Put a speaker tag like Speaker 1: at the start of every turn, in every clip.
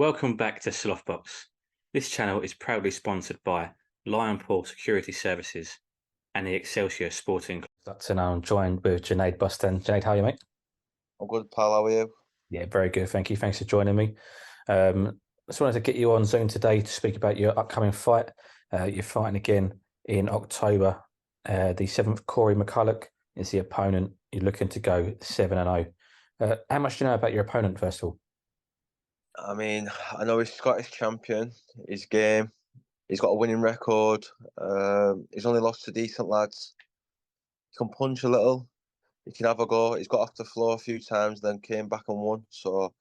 Speaker 1: Welcome back to Slothbox. This channel is proudly sponsored by Lionpool Security Services and the Excelsior Sporting Club. So now I'm joined with Junaid Bostan. Junaid, how are you, mate?
Speaker 2: I'm good, pal. How are you?
Speaker 1: Yeah, very good. Thank you. Thanks for joining me. I just wanted to get you on Zoom today to speak about your upcoming fight. You're fighting again in October. The 7th, Corey McCulloch is the opponent. You're looking to go 7-0. How much do you know about your opponent, first of all?
Speaker 2: I mean, I know he's Scottish champion. His game. He's got a winning record. He's only lost to decent lads. He can punch a little. He can have a go. He's got off the floor a few times, then came back and won. So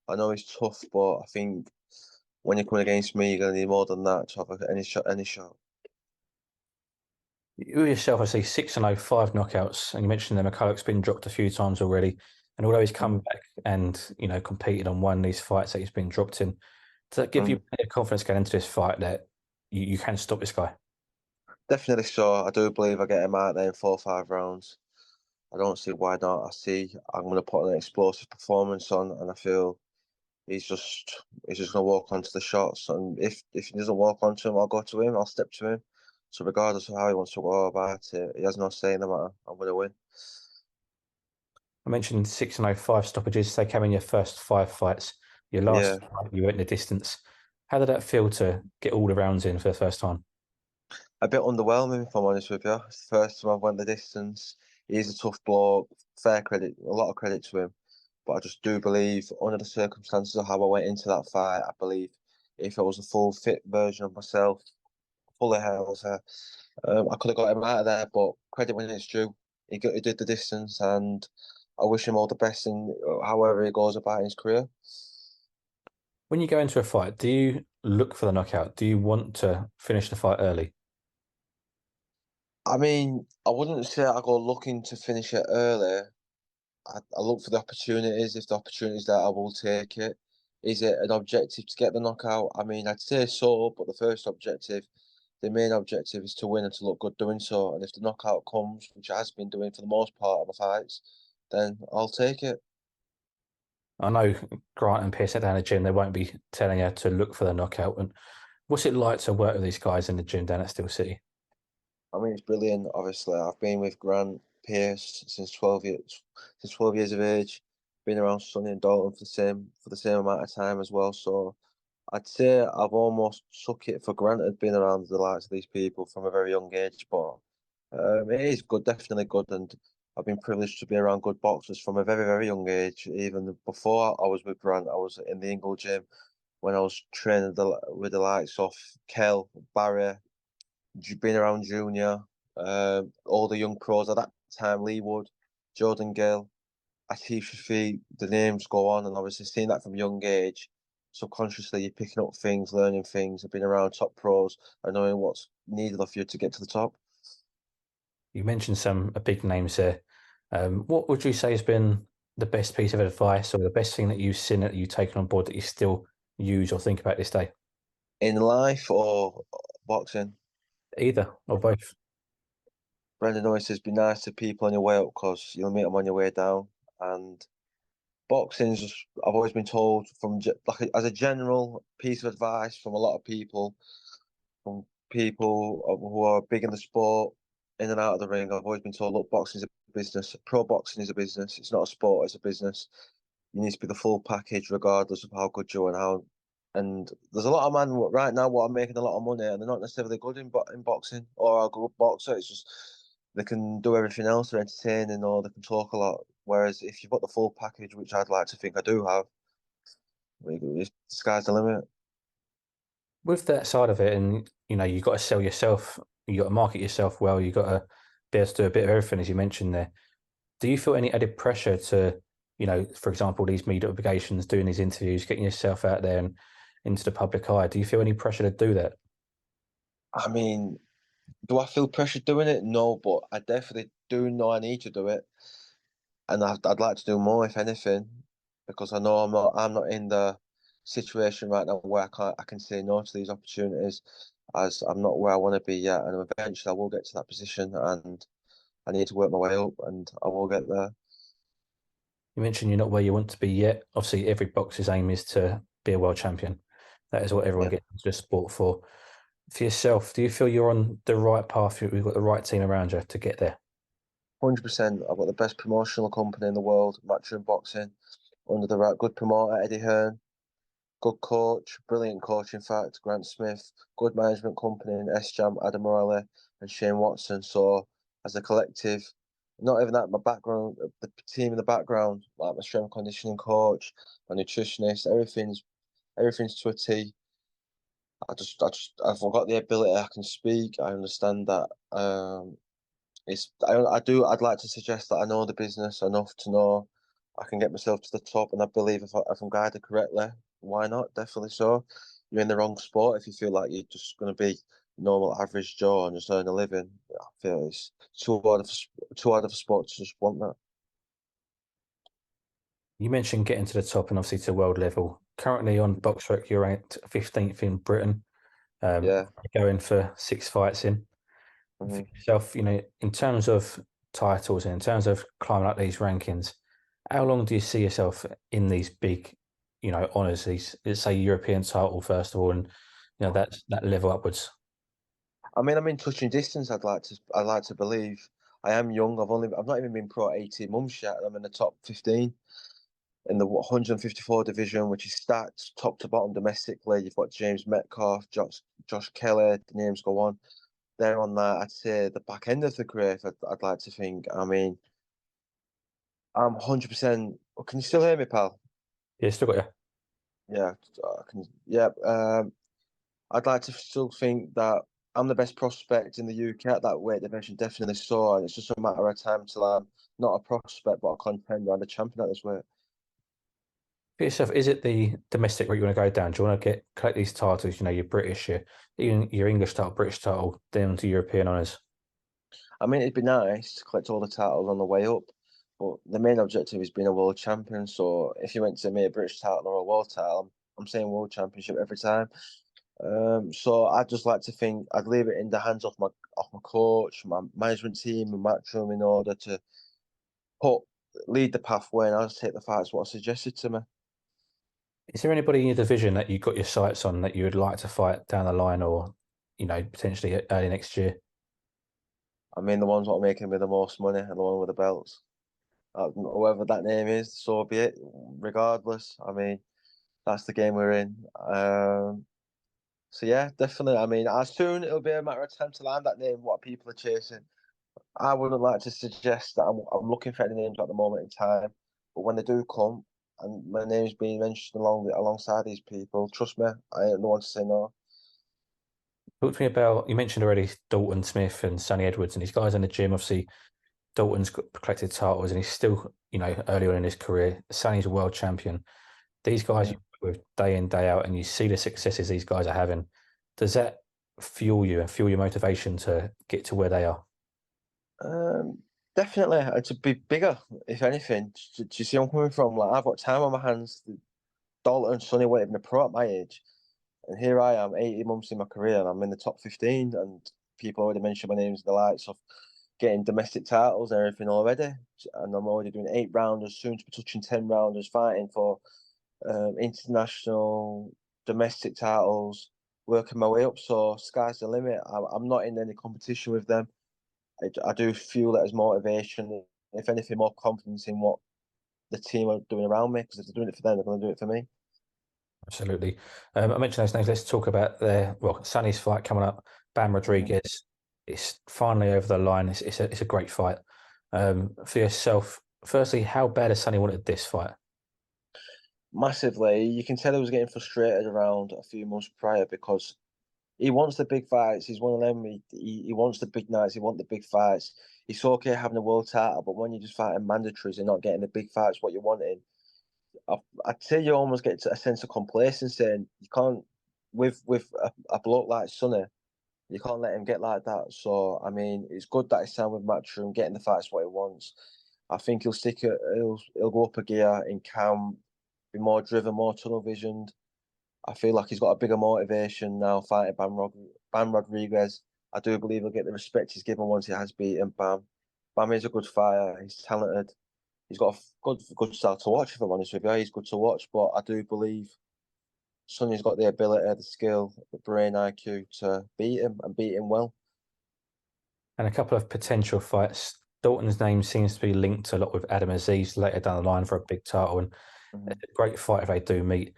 Speaker 2: I know he's tough, but I think when you're coming against me, you're gonna need more than that to have any shot. Any shot.
Speaker 1: You yourself, I see 6-0, 5 knockouts, and you mentioned that McCulloch's been dropped a few times already. And although he's come back and competed and won these fights that he's been dropped in, does that give you plenty of confidence going into this fight that you can stop this guy?
Speaker 2: Definitely so. I do believe I get him out there in 4 or 5 rounds. I don't see why not. I see I'm going to put an explosive performance on, and I feel he's just going to walk onto the shots. And if he doesn't walk onto him, I'll go to him. I'll step to him. So regardless of how he wants to go about it, he has no say in the matter. I'm going to win.
Speaker 1: I mentioned 6-0, 5 stoppages. They came in your first 5 fights. Your last fight, you went the distance. How did that feel to get all the rounds in for the first time?
Speaker 2: A bit underwhelming, if I'm honest with you. It's the first time I've went the distance. He's a tough bloke. Fair credit, a lot of credit to him. But I just do believe, under the circumstances of how I went into that fight, I believe if I was a full fit version of myself, full of health, I could have got him out of there. But credit when it's due. He did the distance, and I wish him all the best in however he goes about his career.
Speaker 1: When you go into a fight, do you look for the knockout? Do you want to finish the fight early?
Speaker 2: I mean, I wouldn't say I go looking to finish it early. I look for the opportunities. If the opportunity's there, I will take it. Is it an objective to get the knockout? I mean, I'd say so, but the main objective is to win and to look good doing so. And if the knockout comes, which it has been doing for the most part of the fights, then I'll take it.
Speaker 1: I know Grant and Pierce down the gym, they won't be telling you to look for the knockout. And what's it like to work with these guys in the gym down at Steel City?
Speaker 2: I mean, it's brilliant. Obviously, I've been with Grant Pierce since 12 years of age. Been around Sonny and Dalton for the same amount of time as well. So I'd say I've almost took it for granted being around the likes of these people from a very young age. But it is good, definitely good, and I've been privileged to be around good boxers from a very, very young age. Even before I was with Grant, I was in the Ingle gym when I was training with the likes of Kell, Barry, been around Junior, all the young pros at that time, Lee Wood, Jordan Gill, Atif Shafi, the names go on, and obviously seeing that from a young age, subconsciously you're picking up things, learning things, being around top pros and knowing what's needed of you to get to the top.
Speaker 1: You mentioned some big names there. What would you say has been the best piece of advice or the best thing that you've seen that you've taken on board that you still use or think about this day?
Speaker 2: In life or boxing?
Speaker 1: Either or both.
Speaker 2: Brendan always says, be nice to people on your way up because you'll meet them on your way down. And boxing is just, I've always been told from like as a general piece of advice from a lot of people, from people who are big in the sport, in and out of the ring. I've always been told, look, boxing is a business. Pro boxing is a business. It's not a sport. It's a business. You need to be the full package, regardless of how good you are and how. And there's a lot of men right now what are making a lot of money, and they're not necessarily good in boxing or a good boxer. It's just they can do everything else. They're entertaining or they can talk a lot. Whereas if you've got the full package, which I'd like to think I do have, the sky's the limit.
Speaker 1: With that side of it, and you've got to sell yourself, you've got to market yourself well, you've got to be able to do a bit of everything, as you mentioned there. Do you feel any added pressure to, for example, these media obligations, doing these interviews, getting yourself out there and into the public eye? Do you feel any pressure to do that?
Speaker 2: I mean, do I feel pressure doing it? No, but I definitely do know I need to do it, and I'd like to do more, if anything, because I know I'm not in the situation right now where I can say no to these opportunities, as I'm not where I want to be yet, and eventually I will get to that position, and I need to work my way up, and I will get there.
Speaker 1: You mentioned you're not where you want to be yet. Obviously, every boxer's aim is to be a world champion. That is what everyone
Speaker 2: Yeah,
Speaker 1: gets into the sport for. For yourself, do you feel you're on the right path? We've got the right team around you to get there.
Speaker 2: 100%. I've got the best promotional company in the world, Matchroom Boxing, under the right good promoter, Eddie Hearn, good coach, brilliant coach, in fact, Grant Smith, good management company in S-Jam, Adam Morelli, and Shane Watson. So, as a collective, not even that, my background, the team in the background, like my strength conditioning coach, my nutritionist, everything's to a T. I've got the ability. I can speak. I understand that. I'd like to suggest that I know the business enough to know I can get myself to the top, and I believe if I'm guided correctly, why not? Definitely so. You're in the wrong sport if you feel like you're just going to be normal average Joe and just earn a living. I feel it's too hard of a sport to just want that.
Speaker 1: You mentioned getting to the top and obviously to world level. Currently on BoxRec, you're ranked 15th in Britain,
Speaker 2: Yeah.
Speaker 1: going for 6 fights in. For
Speaker 2: Hmm.
Speaker 1: yourself, in terms of titles and in terms of climbing up these rankings, how long do you see yourself in these big, honours? These, let's say, European title first of all, and that level upwards.
Speaker 2: I mean, I'm in touching distance. I'd like to believe. I am young. I've not even been pro 18 months yet. And I'm in the top 15 in the 154 division, which is stacked top to bottom domestically. You've got James Metcalf, Josh Kelly. The names go on. They're on that. I'd say the back end of the career. I'd like to think. I mean, I'm 100%. Can you still hear me, pal?
Speaker 1: Yeah, still got you.
Speaker 2: Yeah, I can. Yeah. I'd like to still think that I'm the best prospect in the UK at that weight division, definitely so. And it's just a matter of time till I'm not a prospect, but a contender and a champion at this weight.
Speaker 1: For yourself, is it the domestic route you want to go down? Do you want to collect these titles? You're British, your English title, British title, down to European honours.
Speaker 2: I mean, it'd be nice to collect all the titles on the way up, but the main objective is being a world champion. So if you went to me a British title or a world title, I'm saying world championship every time. So I'd just like to think I'd leave it in the hands of my coach, my management team, and Matchroom in order to put lead the pathway, and I'll just take the fights what are suggested to me.
Speaker 1: Is there anybody in your division that you got your sights on that you would like to fight down the line, or potentially early next year?
Speaker 2: I mean, the ones that are making me the most money and the one with the belts. Whoever that name is, so be it. Regardless, I mean, that's the game we're in. So yeah, definitely. I mean, as soon it'll be a matter of time to land that name. What people are chasing. I wouldn't like to suggest that I'm looking for any names at the moment in time, but when they do come and my name's being mentioned alongside these people, trust me, I ain't the one to say no.
Speaker 1: Talk to me about, you mentioned already Dalton Smith and Sonny Edwards and these guys in the gym. Obviously, Dalton's collected titles and he's still, early on in his career. Sonny's a world champion. These guys
Speaker 2: Yeah.
Speaker 1: you work with day in, day out, and you see the successes these guys are having. Does that fuel you and fuel your motivation to get to where they are?
Speaker 2: Um, Definitely, to be bigger, if anything. Do you see where I'm coming from? Like I've got time on my hands. Dalton and Sonny weren't even a pro at my age, and here I am, 18 months in my career, and I'm in the top 15. And people already mentioned my names in the lights of getting domestic titles and everything already. And I'm already doing 8 rounders, soon to be touching 10 rounders, fighting for international, domestic titles, working my way up. So sky's the limit. I'm not in any competition with them. I do feel it as motivation, if anything, more confidence in what the team are doing around me. Because if they're doing it for them, they're going to do it for me.
Speaker 1: Absolutely. I mentioned those names. Let's talk about Sonny's fight coming up. Bam
Speaker 2: Mhm.
Speaker 1: Rodriguez. It's finally over the line. It's a great fight. For yourself, firstly, how bad has Sonny wanted this fight?
Speaker 2: Massively, you can tell he was getting frustrated around a few months prior because he wants the big fights. He's one of them. He wants the big nights. He wants the big fights. It's okay having a world title, but when you're just fighting mandatories and not getting the big fights, what you're wanting, I'd say you almost get to a sense of complacency. And you can't, with a bloke like Sonny, you can't let him get like that. So I mean, it's good that he's signed with Matchroom, getting the fights what he wants. I think he'll stick it. He'll go up a gear in camp, be more driven, more tunnel visioned. I feel like he's got a bigger motivation now fighting Bam Rodriguez. I do believe he'll get the respect he's given once he has beaten Bam. Bam is a good fighter. He's talented. He's got a good style to watch. If I'm honest with you, he's good to watch. But I do believe Sonny's got the ability, the skill, the brain IQ to beat him and beat him well.
Speaker 1: And a couple of potential fights. Dalton's name seems to be linked a lot with Adam Aziz later down the line for a big title, and it's a great fight if they do meet.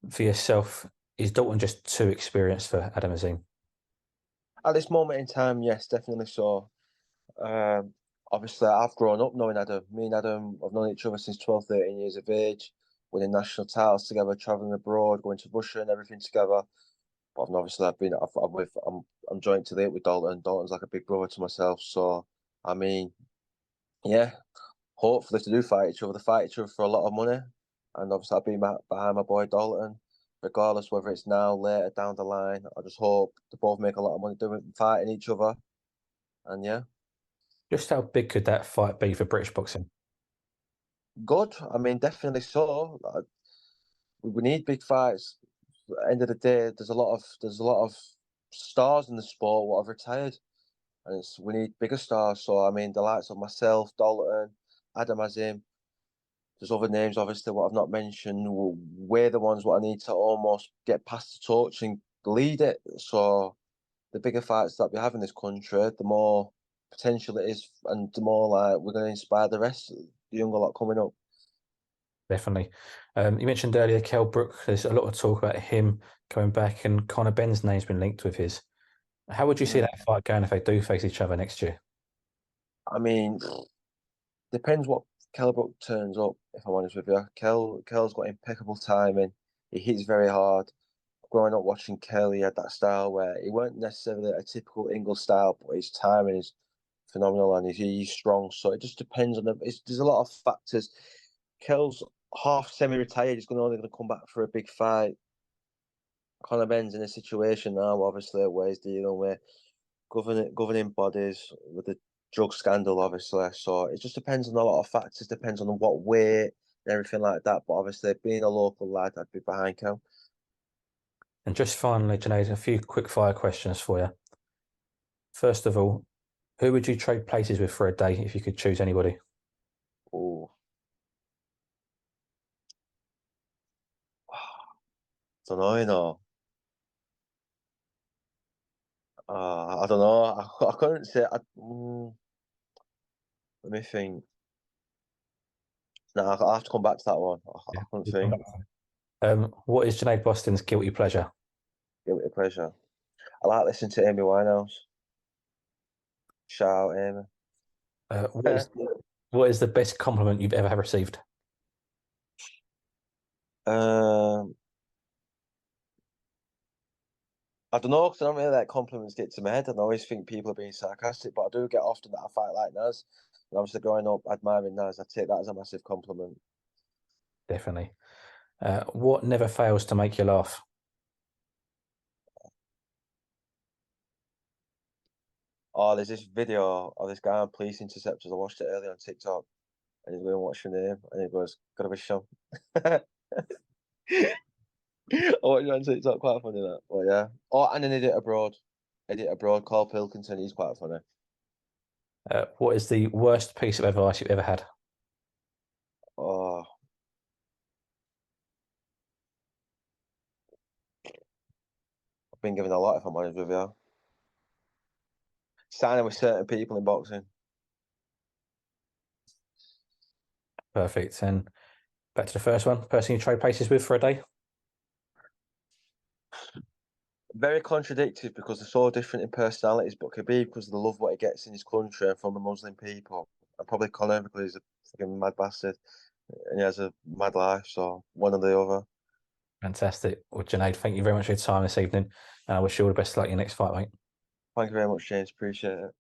Speaker 1: For yourself, is Dalton just too experienced for Adam Azim?
Speaker 2: At this moment in time, yes, definitely so. Obviously, I've grown up knowing Adam. Me and Adam have known each other since 12, 13 years of age, winning national titles together, traveling abroad, going to Russia and everything together. But obviously, I'm joined to the hip with Dalton. Dalton's like a big brother to myself. So, I mean, yeah, hopefully to do fight each other. They fight each other for a lot of money. And obviously, I'll be behind my boy Dalton, regardless whether it's now, later, down the line. I just hope they both make a lot of money doing fighting each other. And yeah.
Speaker 1: Just how big could that fight be for British boxing?
Speaker 2: Good. I mean, definitely so. We need big fights. At the end of the day, there's a lot of stars in the sport what have retired, and we need bigger stars. So I mean, the likes of myself, Dalton, Adam Azim. There's other names, obviously, what I've not mentioned. We're the ones what I need to almost get past the torch and lead it. So the bigger fights that we have in this country, the more potential it is, and the more like we're going to inspire the rest, the younger lot coming up.
Speaker 1: Definitely. You mentioned earlier Kell Brook. There's a lot of talk about him coming back, and Conor Benn's name's been linked with his. How would you see that fight going if they do face each other next year?
Speaker 2: I mean, depends what Kell Brook turns up, if I'm honest with you. Kell's got impeccable timing. He hits very hard. Growing up watching Kell, he had that style where he weren't necessarily a typical Ingle style, but his timing is phenomenal and he's strong. So it just depends on there's a lot of factors. Kell's half semi-retired. He's only going to come back for a big fight. Conor Benn's in a situation now, obviously, where he's dealing with governing bodies with the drug scandal, obviously. So it just depends on a lot of factors. Depends on what weight and everything like that. But obviously, being a local lad, I'd be behind Kell.
Speaker 1: And just finally, Junaid, a few quick fire questions for you. First of all, who would you trade places with for a day if you could choose anybody?
Speaker 2: Oh, don't know, you know. I don't know. I couldn't say. Let me think. No, I have to come back to that one. I couldn't think.
Speaker 1: What is Junaid Boston's guilty pleasure?
Speaker 2: Guilty pleasure. I like listening to Amy Winehouse. Shout out, Amy.
Speaker 1: What is the best compliment you've ever received?
Speaker 2: I don't know, because I don't really let compliments get to my head. I always think people are being sarcastic, but I do get often that I fight like Naz. And obviously, growing up admiring Naz, I take that as a massive compliment.
Speaker 1: Definitely. What never fails to make you laugh?
Speaker 2: Oh, there's this video of this guy on police interceptors. I watched it earlier on TikTok, and he's going, "What's your name?" And he goes, "Gotta be Sean." I watched it on TikTok, quite funny that. But yeah. Oh, and an idiot abroad, Carl Pilkington. He's quite funny.
Speaker 1: What is the worst piece of advice you've ever had?
Speaker 2: Oh, I've been given a lot, if I'm honest with you. Signing with certain people in boxing.
Speaker 1: Perfect. And back to the first one, person you trade places with for a day?
Speaker 2: Very contradictory because they're so different in personalities, but Khabib because of the love what he gets in his country and from the Muslim people. And probably Conor because he's a fucking mad bastard and he has a mad life, so one or the other.
Speaker 1: Fantastic. Well, Junaid, thank you very much for your time this evening, and I wish you all the best of luck in your next fight, mate.
Speaker 2: Thank you very much, James. Appreciate it.